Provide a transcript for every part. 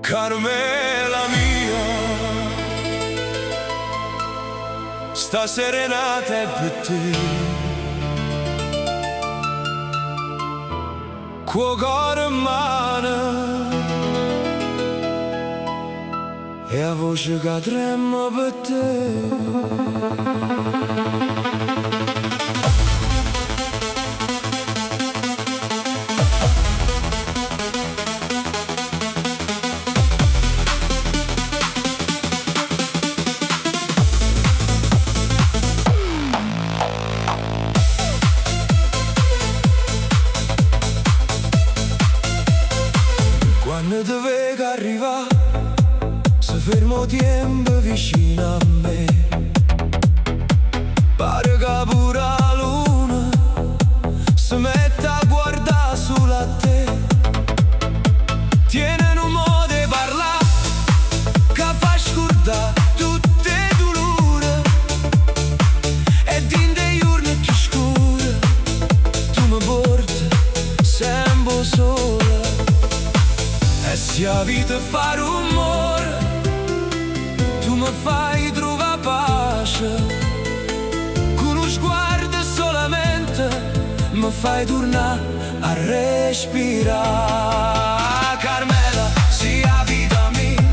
Carmela mia, sta serenata è per te, cuore in mano e a voce che trema per te. Quando ti vedo arrivare, se fermo tempo vicino a me, pare che pure la luna si mette a guardare solo a te. Tiene un modo di parlare che fa scordare tutte le dolore, e din dei giorni più scuri tu mi porti sempre sola. E se la vita fa rumore, tu mi fai trovare pace. Con uno sguardo solamente mi fai tornare a respirare. Carmela, se la vita mia,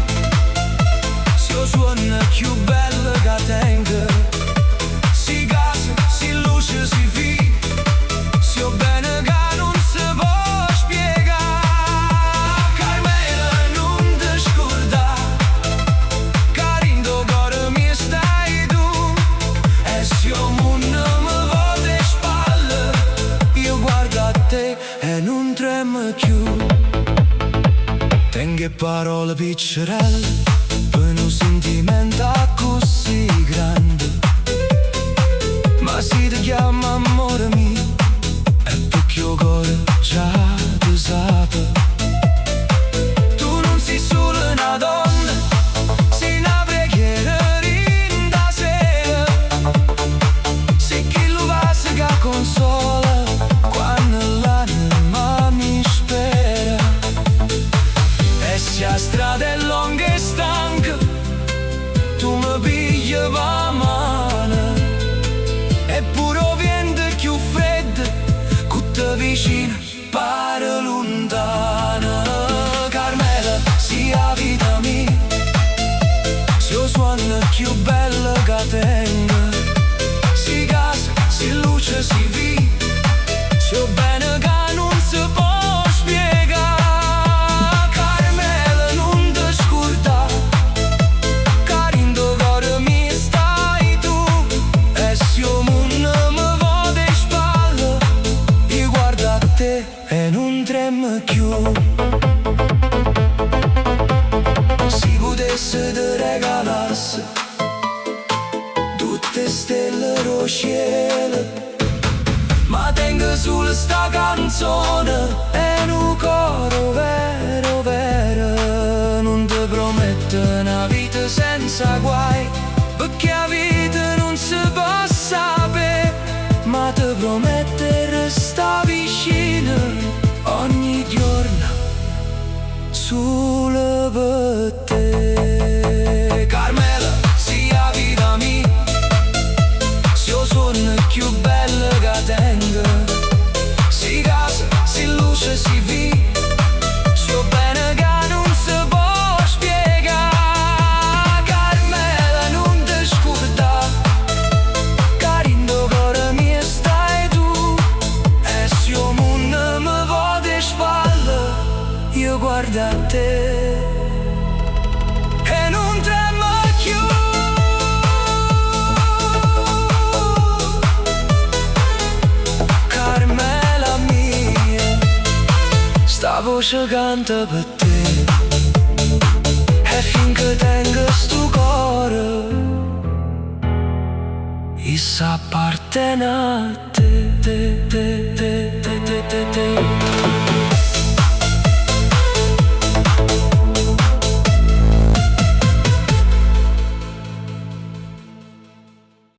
se lo suono più bello che tengo, si casa, si luce, si fi, se ho bene che non si può. E non trema più. Tengo parole piccerelle per un sentimento così grande, ma si ti chiama amore mio è perché il cuore già ti sape. Tu non sei solo una donna, sei una preghiera in da sera, sei chi lo va se che consola la strada è lunga e stanca, tu mi pigli la mano, eppure il vento è più freddo, che te vicino pare lontana. Carmela, se la vita mia, se lo suono più bello che tengo, si casa, si luce, si vi, se ho bene che non si può. E non trema più. Si potesse te regalasse tutte stelle allo cielo, ma tengo solo sta canzone e un coro vero, vero. Non ti prometto una vita senza guai, perché la vita non si può sapere, ma ti prometto resta vicino ogni giorno solo per te. Carmela, se la vita mia, se lo suono più bello che tengo, si casa, si luce, si vi, se ho bene che non si può spiegare. Carmela, non ti scordare, carindo cuore mio stai tu, e se il mondo mi va di spalle, io guardo a te e non tremo più. Carmela mia, sta voce canta per te, e finché tengo sto cuore, issa appartiene a te.